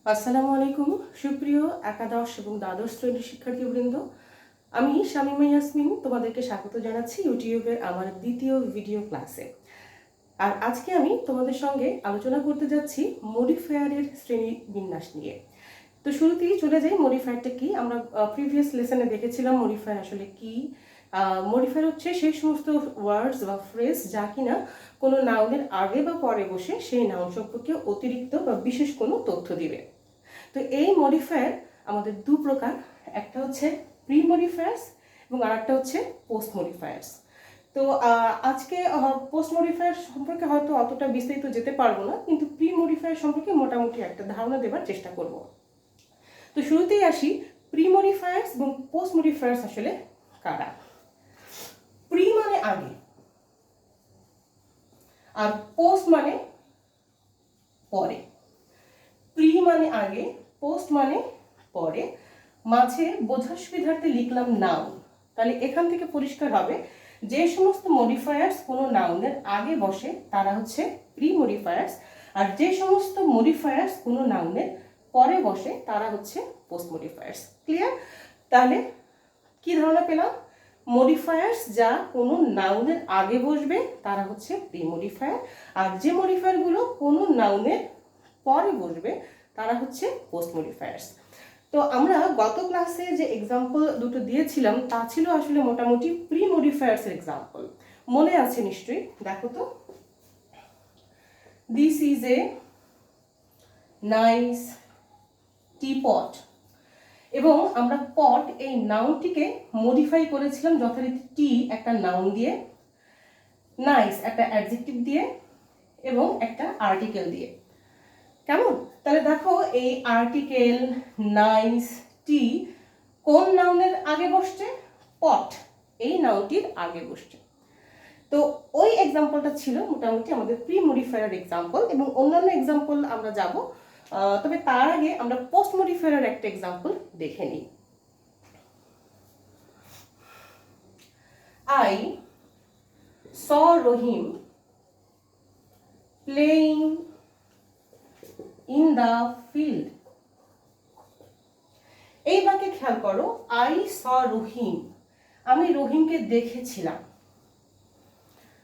আসসালামু আলাইকুম সুপ্রিয় একাদশ এবং দ্বাদশ শ্রেণীর শিক্ষার্থীবৃন্দ। আমি শামিমা ইয়াসমিন তোমাদেরকে স্বাগত জানাচ্ছি ইউটিউবের আমার দ্বিতীয় ভিডিও ক্লাসে। আর আজকে আমি তোমাদের সঙ্গে আলোচনা করতে যাচ্ছি মডিফায়ারের শ্রেণী বিন্যাস নিয়ে। তো শুরুতেই চলে যাই মডিফায়ারটা কি। আমরা প্রিভিয়াস লেসনে দেখেছিলাম মডিফায়ার আসলে কি। মডিফায়ার হচ্ছে সেই সমস্ত ওয়ার্ডস বা ফ্রেজ যা কিনা কোনো নাউনের আগে বা পরে বসে সেই নাউন সম্পর্কে অতিরিক্ত বা বিশেষ কোনো তথ্য দিবে। তো এই মডিফায়ার আমাদের দু প্রকার, একটা হচ্ছে প্রি মডিফায়ার্স এবং আরেকটা হচ্ছে পোস্ট মডিফায়ার্স। তো আজকে পোস্ট মডিফায়ার সম্পর্কে হয়তো অতটা বিস্তারিত যেতে পারবো না, কিন্তু প্রি মডিফায়ার সম্পর্কে মোটামুটি একটা ধারণা দেওয়ার চেষ্টা করব। তো শুরুতেই আসি, প্রি মডিফায়ার্স এবং পোস্ট মডিফায়ার্স আসলে কারা। প্রি মানে আগে আর পোস্ট মানে পরে। প্রি মানে আগে, পোস্ট মানে পরে, মাঝে বোঝার সুবিধার্থে লিখলাম নাউন। তাহলে এখান থেকে পরিষ্কার হবে যে সমস্ত মডিফায়ার্স কোনো নাউনের আগে বসে তারা হচ্ছে প্রি মডিফায়ার্স, আর যে সমস্ত মডিফায়ার্স কোনো নাউনের পরে বসে তারা হচ্ছে পোস্ট মডিফায়ার্স। ক্লিয়ার? তাহলে কি ধারণা পেলাম? মডিফায়ার্স যা কোনো নাউনের আগে বসবে তারা হচ্ছে প্রি মডিফায়ার, আর যে মডিফায়ারগুলো কোনো নাউনের পরে বসবে তারা হচ্ছে পোস্ট মডিফায়ার্স। তো আমরা গত ক্লাসে যে এক্সাম্পল দুটো দিয়েছিলাম তা ছিল আসলে মোটামুটি প্রি মডিফায়ার্স এর এক্সাম্পল। মনে আছে নিশ্চয়ই? দেখো তো, this is a nice teapot, এবং আমরা পট এই নাউনটিকে মডিফাই করেছিলাম যথারীতি টি একটা নাউন দিয়ে, নাইস একটা অ্যাডজেক্টিভ দিয়ে এবং একটা আর্টিকেল দিয়ে। কেমন? তাহলে দেখো এই আর্টিকেল নাইস টি কোন নাউনের আগে বসছে? পট এই নাউনটির আগে বসছে। তো ওই এক্সাম্পলটা ছিল মোটামুটি আমাদের প্রি মডিফায়ার এক্সাম্পল, এবং অন্যান্য এক্সাম্পল আমরা যাব, তবে তার আগে আমরা পোস্ট মডিফায়ার একটা এক্সাম্পল দেখে নিই। I saw Rohim playing in the field. এই বাক্যে খেয়াল করো, I saw Rohim, আমি রহিমকে দেখেছিলাম।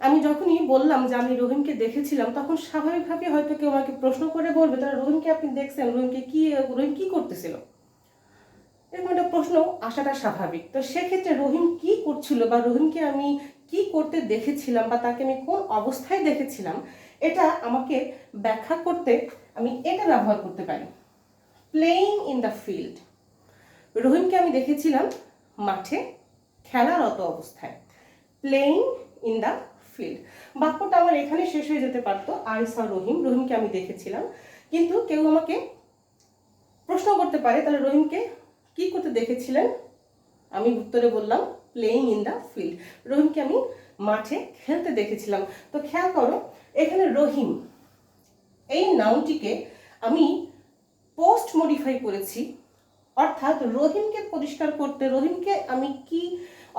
আমি যখনই বললাম যে আমি রহিমকে দেখেছিলাম, তখন স্বাভাবিকভাবে হয়তো কেউ আমাকে প্রশ্ন করে বলবে তাহলে রহিমকে আপনি দেখছেন, রহিম কি করতেছিল, এরকম একটা প্রশ্ন আসাটা স্বাভাবিক। তো সেক্ষেত্রে রহিম কি করছিল বা রহিমকে আমি কি করতে দেখেছিলাম বা তাকে আমি কোন অবস্থায় দেখেছিলাম, এটা আমাকে ব্যাখ্যা করতে আমি এটা ব্যবহার করতে পারি, প্লেয়িং ইন দ্য ফিল্ড। রহিমকে আমি দেখেছিলাম মাঠে খেলারত অবস্থায়, প্লেয়িং ইন দ্য ফিল্ড। বাক্যটা আমার এখানে শেষ হয়ে যেতে পারতো, আই সা রহিম, রহিমকে আমি দেখেছিলাম। কিন্তু কেউ আমাকে প্রশ্ন করতে পারে তাহলে রহিমকে কি করতে দেখেছিলেন, আমি উত্তরে বললাম প্লেয়িং ইন দ্য ফিল্ড, রহিমকে আমি মাঠে খেলতে দেখেছিলাম। তো খেয়াল করো, এখানে রহিম এই নাউনটিকে আমি পোস্ট মডিফাই করেছি, অর্থাৎ রহিমকে পরিষ্কার করতে, রহিমকে আমি কি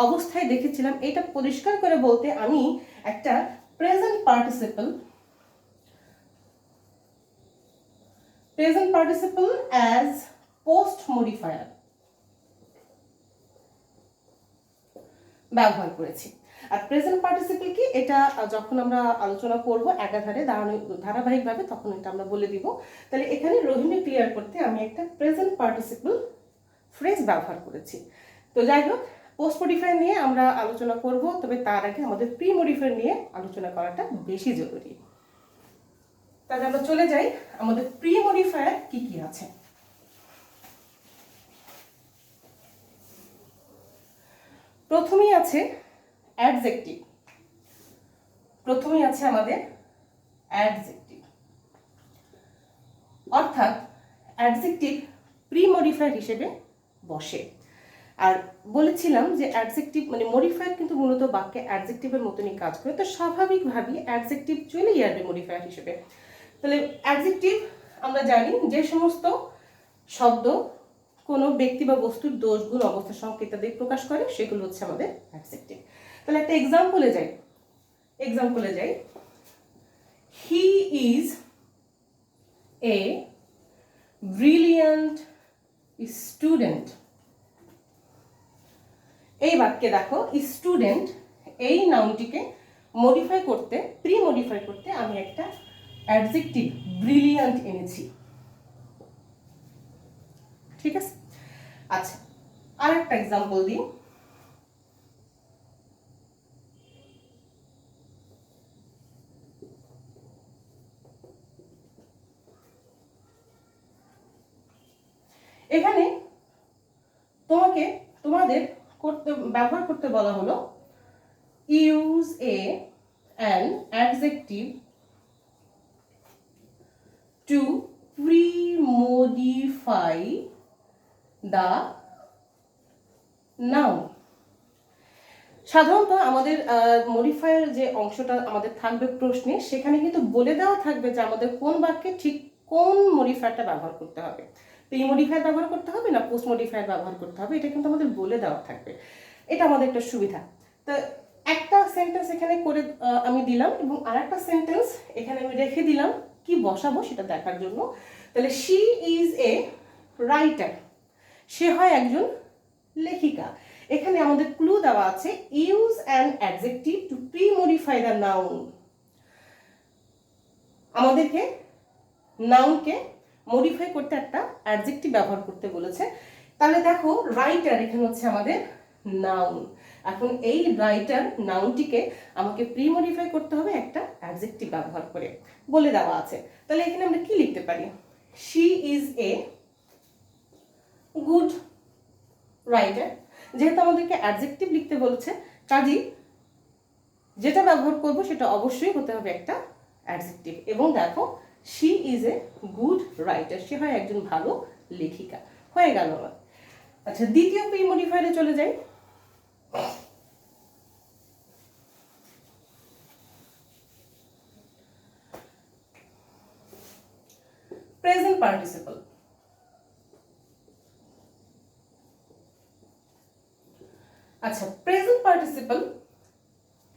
অবস্থায় দেখেছিলাম এটা পরিষ্কার করে বলতে আমি একটা present participle as post modifier ব্যবহার করেছি। আর প্রেজেন্ট পার্টিসিপল কি, এটা যখন আমরা আলোচনা করব একাধারে ধারাবাহিকভাবে তখন এটা আমরা বলে দিব। তাহলে এখানে রহিমকে ক্লিয়ার করতে আমি একটা প্রেজেন্ট পার্টিসিপল ফ্রেজ ব্যবহার করেছি। তো যাই হোক, পোস্ট মডিফায়ার নিয়ে আমরা আলোচনা করব, তবে তার আগে আমাদের প্রি মডিফায়ার নিয়ে আলোচনা করাটা বেশি জরুরি। তাহলে আমরা চলে যাই আমাদের প্রি মডিফায়ার কি কি আছে। প্রথমেই আছে অ্যাডজেক্টিভ, আমাদের অ্যাডজেক্টিভ, অর্থাৎ অ্যাডজেক্টিভ প্রি মডিফায়ার হিসেবে বসে। আর বলেছিলাম যে অ্যাডজেক্টিভ মানে মডিফায়ার কিন্তু মূলত বাক্যে অ্যাডজেক্টিভের মতনই কাজ করে, তো স্বাভাবিকভাবেই অ্যাডজেক্টিভ চলেই আসবে মডিফায়ার হিসেবে। তাহলে অ্যাডজেক্টিভ আমরা জানি যে সমস্ত শব্দ কোনো ব্যক্তি বা বস্তুর দোষ গুণ অবস্থা সংকেত ইত্যাদি প্রকাশ করে সেগুলো হচ্ছে আমাদের অ্যাডজেক্টিভ। তাহলে একটা এক্সাম্পলে যাই, he is a brilliant student. এই বাক্যে দেখো স্টুডেন্ট এই নাউনটিকে মডিফাই করতে, প্রি মডিফাই করতে আমি একটা অ্যাডজেক্টিভ ব্রিলিয়ান্ট এনেছি। ঠিক আছে, আচ্ছা আর একটা এক্সাম্পল দিই। এখানে তোমাদের ব্যবহার করতে বলা হলো use an adjective to pre-modify the noun। সাধারণত আমাদের মডিফায়ার যে অংশটা আমাদের থাকবে প্রশ্নে, সেখানে কিন্তু বলে দেওয়া থাকবে যে আমাদের কোন বাক্যে ঠিক কোন মডিফায়ারটা ব্যবহার করতে হবে, প্রি মডিফায়ার ব্যবহার করতে হবে না পোস্ট মডিফায়ার ব্যবহার করতে হবে, এটা কিন্তু আমাদের বলে দেওয়া থাকবে। এটা আমাদের একটা সুবিধা। তো একটা সেন্টেন্স এখানে করে আমি দিলাম এবং আর একটা সেন্টেন্স এখানে আমি রেখে দিলাম কি বসাবো সেটা দেখার জন্য। তাহলে শি ইজ এ রাইটার, সে হয় একজন লেখিকা। এখানে আমাদের ক্লু দেওয়া আছে use an adjective two pre modify the noun. আমাদেরকে নাউনকে মডিফাই করতে একটা অ্যাডজেক্টিভ ব্যবহার করতে বলেছে। তাহলে দেখো রাইটার এখানে হচ্ছে আমাদের নাউন। এখন এই রাইটার নাউনটিকে আমাকে প্রি মডিফাই করতে হবে একটা অ্যাডজেক্টিভ ব্যবহার করে, বলে দেওয়া আছে। তাহলে এখানে আমরা কি লিখতে পারি? She is a good writer. যেহেতু আমাদেরকে অ্যাডজেক্টিভ লিখতে বলেছে, কাজেই যেটা ব্যবহার করব সেটা অবশ্যই হতে হবে একটা অ্যাডজেক্টিভ। এবং দেখো she is a good writer, সে হয় একজন ভালো লেখিকা। হয়ে গেল আমার। আচ্ছা দ্বিতীয় প্রি মডিফায়ারে চলে যাই। Present participle. আচ্ছা প্রেজেন্ট পার্টিসিপল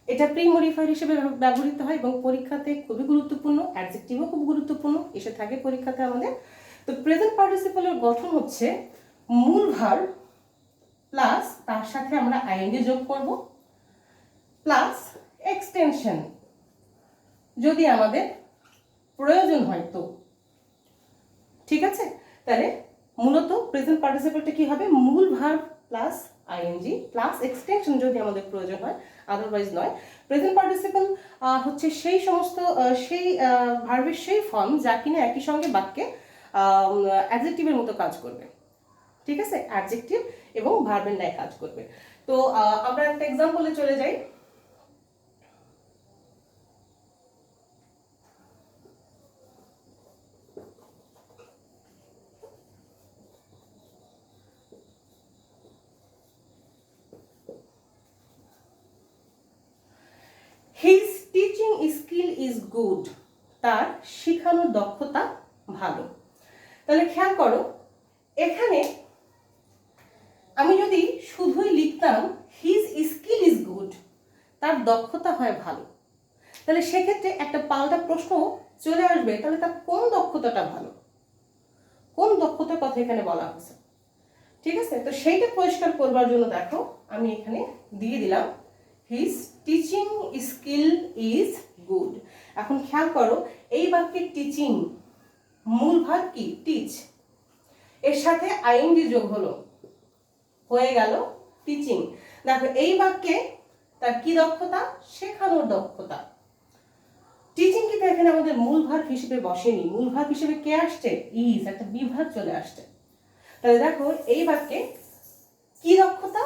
এটা প্রি মডিফায়ার হিসেবে ব্যবহৃত হয় এবং পরীক্ষাতে খুবই গুরুত্বপূর্ণ, অ্যাডজেক্টিভও খুব গুরুত্বপূর্ণ এসে থাকে পরীক্ষাতে আমাদের। তো প্রেজেন্ট পার্টিসিপলের গঠন হচ্ছে মূল ভার্ব প্লাস তার সাথে আমরা আইএনজি যোগ করব প্লাস এক্সটেনশন যদি আমাদের প্রয়োজন হয় তো। ঠিক আছে, তাহলে মূলত প্রেজেন্ট পার্টিসিপলটা কি হবে? মূল verb plus ING plus extension যদি আমাদের প্রয়োজন হয়, আদারওয়াইজ নয়। প্রেজেন্ট পার্টিসিপল হচ্ছে সেই সমস্ত সেই ভার্বের সেই ফর্ম যা কিনা একই সঙ্গে বাক্যে অ্যাডজেক্টিভের মতো কাজ করবে। ঠিক আছে, অ্যাডজেক্টিভ এবং ভার্বের ন্যায় কাজ করবে। তো আমরা একটা এক্সাম্পলে চলে যাই। His teaching skill is good, তার শেখানোর দক্ষতা ভালো। তাহলে খেয়াল করো এখানে আমি যদি শুধুই লিখতাম হিজ স্কিল ইজ গুড, তার দক্ষতা হয় ভালো, তাহলে সেক্ষেত্রে একটা পাল্টা প্রশ্ন চলে আসবে, তাহলে তার কোন দক্ষতাটা ভালো, কোন দক্ষতার কথা এখানে বলা হয়েছে। ঠিক আছে, তো সেইটা পরিষ্কার করবার জন্য দেখো আমি এখানে দিয়ে দিলাম his teaching skill is good. এখন খেয়াল করো এই বাক্যের টিচিং মূল ভার্ব কি? টিচ, এর সাথে আইএনজি যোগ হলো, হয়ে গেল টিচিং। দেখো এই বাক্যে তার কি দক্ষতা? শেখানোর দক্ষতা। টিচিং কিন্তু এখানে আমাদের মূল ভার্ব হিসেবে বসেনি, মূল ভার্ব হিসেবে কে আসছে? ইজ, একটা বিভাগ চলে আসছে। তাহলে দেখো এই বাক্যে কি দক্ষতা,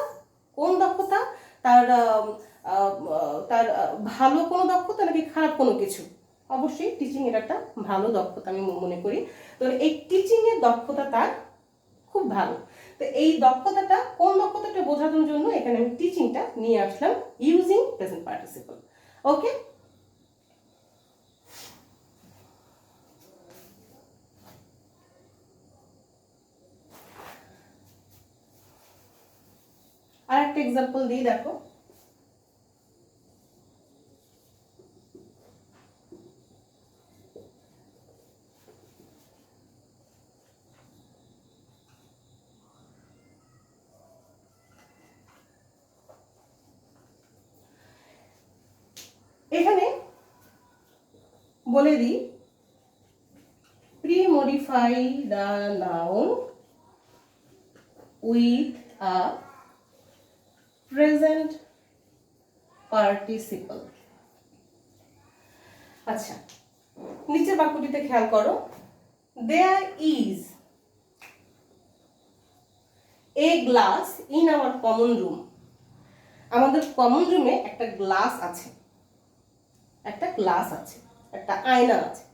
কোন দক্ষতা? তার তার ভালো কোনো দক্ষতা নাকি খারাপ কোনো কিছু? অবশ্যই টিচিং এর একটা ভালো দক্ষতা আমি মনে করি। তো এই টিচিং এর দক্ষতা তার খুব ভালো। তো এই দক্ষতাটা কোন দক্ষতাটা বোঝানোর জন্য এখানে আমি টিচিংটা নিয়ে আসলাম ইউজিং প্রেজেন্ট পার্টিসিপল। ওকে, আর একটা এক্সাম্পল দিই দেখো। বলে দিই, pre-modify the noun with a present participle। আচ্ছা, নিচের বাক্যটিতে খেয়াল করো, there is a glass in our common room। আমাদের কমন রুমে একটা গ্লাস আছে, একটা গ্লাস আছে, একটা আয়না আছে।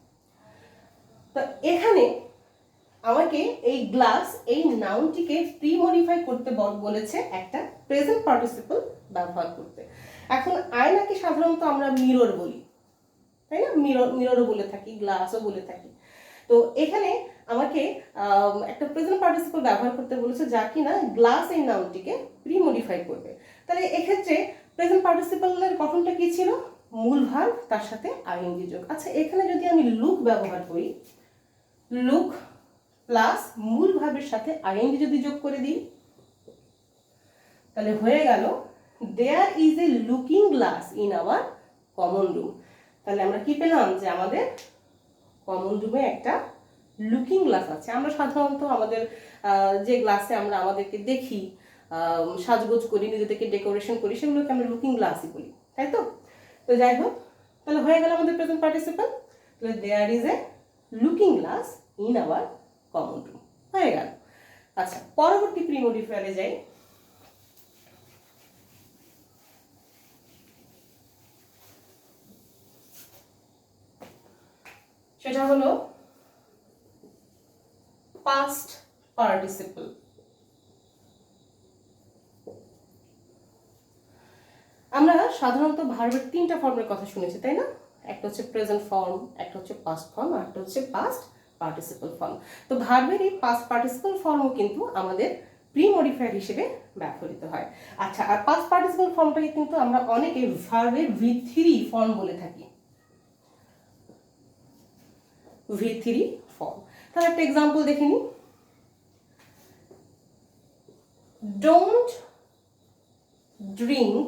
তো এখানে আমাকে এই গ্লাস, এই নাউনটিকে প্রি মডিফাই করতে বলেছে একটা প্রেজেন্ট পার্টিসিপল ব্যবহার করতে। এখন আয়নাকে সাধারণত আমরা মিরর বলি, তাই না? মিররও বলে থাকি, গ্লাসও বলে থাকি। তো এখানে আমাকে একটা প্রেজেন্ট পার্টিসিপল ব্যবহার করতে বলেছে যা কিনা গ্লাস এই নাউনটিকে প্রি মডিফাই করবে। তাহলে এক্ষেত্রে প্রেজেন্ট পার্টিসিপলের গঠনটা কি ছিল? মূল ভার্ব তার সাথে আইএনজি যোগ। আচ্ছা, এখানে যদি আমি লুক ব্যবহার করি, লুক প্লাস মূল ভার্বের সাথে আইএনজি যদি যোগ করে দিই, তাহলে হয়ে গেল there is a looking glass in our common room. তাহলে আমরা কি পেলাম? যে আমাদের কমন রুমে একটা লুকিং গ্লাস আছে। আমরা সাধারণত আমাদের যে গ্লাসে আমরা আমাদেরকে দেখি, সাজগোজ করি, নিজেদেরকে ডেকোরেশন করি, সেগুলোকে আমরা লুকিং গ্লাসই বলি, তাই তো? তো যাই হোক, তাহলে হয়ে গেল আমাদের প্রেজেন্ট পার্টিসিপল। তাহলে there is a looking glass in our common room হয়ে গেল। আচ্ছা, পরবর্তী প্রি মডিফায়ারে যাই। সেটা হলো পাস্ট পার্টিসিপল। আমরা সাধারণত ভার্বের তিনটা ফর্মের কথা শুনেছি, তাই না? একটা হচ্ছে প্রেজেন্ট ফর্ম, একটা হচ্ছে পাস্ট ফর্ম, আর একটা হচ্ছে পাস্ট পার্টিসিপল ফর্ম। তো ভার্বের এই পাস্ট পার্টিসিপল ফর্মও কিন্তু আমাদের প্রি মডিফায়ার হিসেবে ব্যবহৃত হয়। আচ্ছা, আর পাস্ট পার্টিসিপল ফর্মটাকে কিন্তু আমরা অনেকে ভার্বের V3 ফর্ম বলে থাকি, V3 ফর্ম। তাহলে একটা এক্সাম্পল দেখে নিই। Don't drink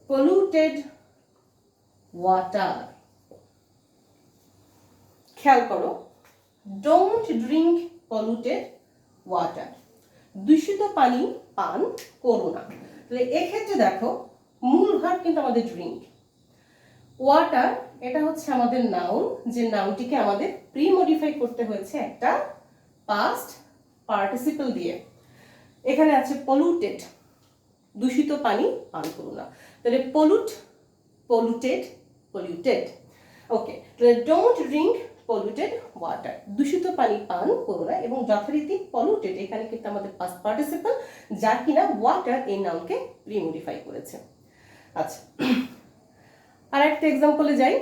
polluted water। খেয়াল করো, ডোন্ট ড্রিঙ্ক polluted water, দূষিত পানি পান করো না। তাহলে এক্ষেত্রে দেখো মূল ভার্ব কিন্তু আমাদের ড্রিঙ্ক, ওয়াটার এটা হচ্ছে আমাদের নাউন, যে নাউনটিকে আমাদের প্রি মডিফাই করতে হয়েছে একটা পাস্ট পার্টিসিপল দিয়ে। এখানে আছে পলিউটেড, দূষিত পানি পান করো না। তাহলে পলিউট, পলিউটেড, পলিউটেড। ওকে, তাহলে ডোন্ট ড্রিঙ্ক পলিউটেড ওয়াটার, দূষিত পানি পান করো না। এবং যথারীতি পলিউটেড এখানে কিন্তু আমাদের পাস্ট পার্টিসিপল, যা কিনা ওয়াটার এই নাউনকে প্রি মডিফাই করেছে। আচ্ছা, আর একটা এক্সাম্পলে যাই।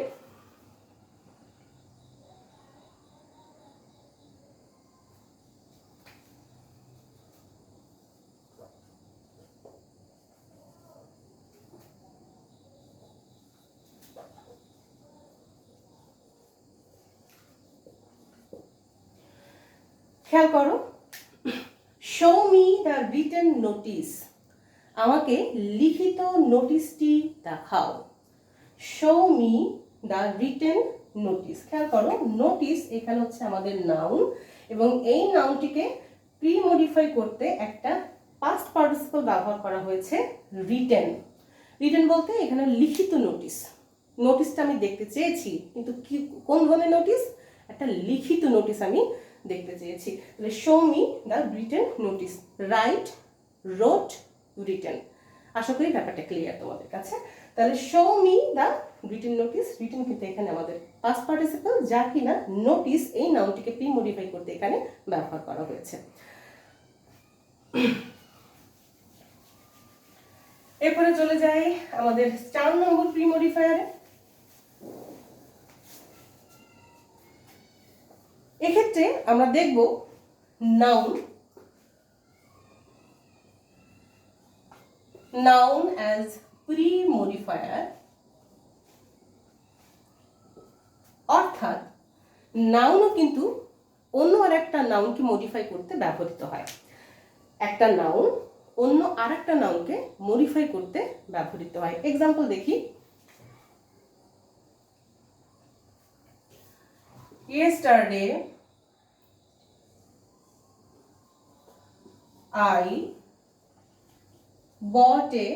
খেয়াল করো, show me the written notice, আমাকে লিখিত নোটিশটি দেখাও। Show me the written notice. খেয়াল করো, নোটিস এখানে হচ্ছে আমাদের নাউন, এবং এই নাউনটিকে প্রি মডিফাই করতে একটা পাস্ট পার্টিসিপল ব্যবহার করা হয়েছে রিটেন। রিটেন বলতে এখানে লিখিত নোটিস। নোটিসটা আমি দেখতে চেয়েছি, কিন্তু কি, কোন ধরনের নোটিস? একটা লিখিত নোটিস আমি দেখতে চেয়েছি। তাহলে show me the written notice, right, wrote, written. আশা করি ব্যাপারটা ক্লিয়ার তোমাদের কাছে। তাহলে show me the written notice, written কিন্তু এখানে আমাদের পাস্ট পার্টিসিপল, যা কিনা নোটিস এই নাউনটিকে প্রি মডিফাই করতে এখানে ব্যবহার করা হয়েছে। এরপরে চলে যাই আমাদের 4 নম্বর প্রি মডিফায়ারে। এক্ষেত্রে আমরা দেখব নাউন, noun as pre-modifier, অর্থাৎ নাউনও কিন্তু অন্য আরেকটা নাউনকে মডিফাই করতে ব্যবহৃত হয়। একটা নাউন অন্য আরেকটা নাউনকে মডিফাই করতে ব্যবহৃত হয়। এক্সাম্পল দেখি, yesterday I bought a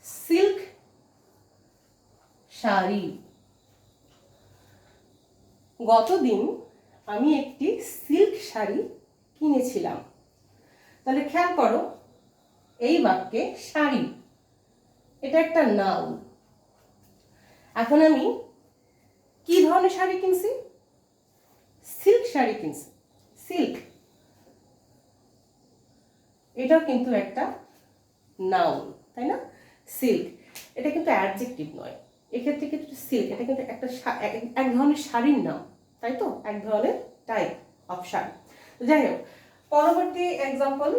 silk sari. গতদিন আমি একটি সিল্ক শাড়ি কিনেছিলাম। তাহলে খেয়াল করো, এই বাক্যে শাড়ি এটা একটা নাউন। এখন আমি কি ধরনের শাড়ি কিনছি? সিল্ক শাড়ি কিনছি। সিল্ক এটাও কিন্তু একটা নাউন, তাই না? সিল্ক এটা কিন্তু অ্যাডজেক্টিভ নয়, এক্ষেত্রে কিন্তু সিল্ক এটা কিন্তু একটা এক ধরনের শাড়ির নাম, তাই তো? এক ধরনের টাইপ অফ শাড়ি। যাই হোক, পরবর্তী এক্সাম্পল।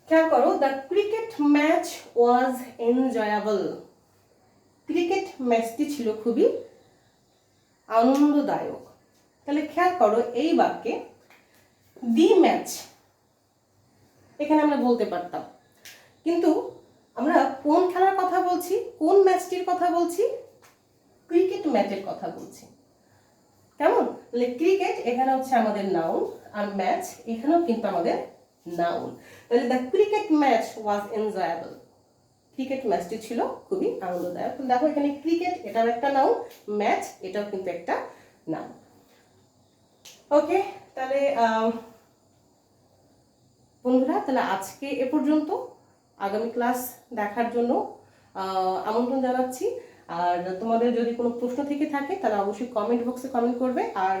খেয়াল করো, the cricket match was enjoyable. Cricket ম্যাচটি ছিল খুবই আনন্দদায়ক। তাহলে খেয়াল করো, এই বাক্যে দি ম্যাচ এখানে আমরা বলতে পারতাম, কিন্তু আমরা কোন খেলার কথা বলছি, কোন ম্যাচটির কথা বলছি? ক্রিকেট ম্যাচের কথা বলছি। কেমন? তাহলে ক্রিকেট এখানে হচ্ছে আমাদের নাউন, আর ম্যাচ এখানেও কিন্তু আমাদের নাউন। তাহলে the cricket match was enjoyable. Cricket ম্যাচটি ছিল খুবই আনন্দদায়ক। দেখো এখানে ক্রিকেট এটাও একটা নাউন, ম্যাচ এটাও কিন্তু একটা নাউন। ওকে, তাহলে বন্ধুরা, তাহলে আজকে এ পর্যন্ত। আগামী ক্লাস দেখার জন্য আমন্ত্রণ জানাচ্ছি। আর তোমাদের যদি কোনো প্রশ্ন থেকে থাকে তাহলে অবশ্যই কমেন্ট বক্সে কমেন্ট করবে। আর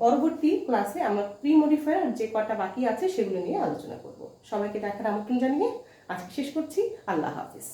পরবর্তী ক্লাসে আমরা প্রি মডিফায়ার যে কটা বাকি আছে সেগুলো নিয়ে আলোচনা করব। সবাইকে দেখার আমন্ত্রণ জানিয়ে আজকে শেষ করছি। আল্লাহ হাফিজ।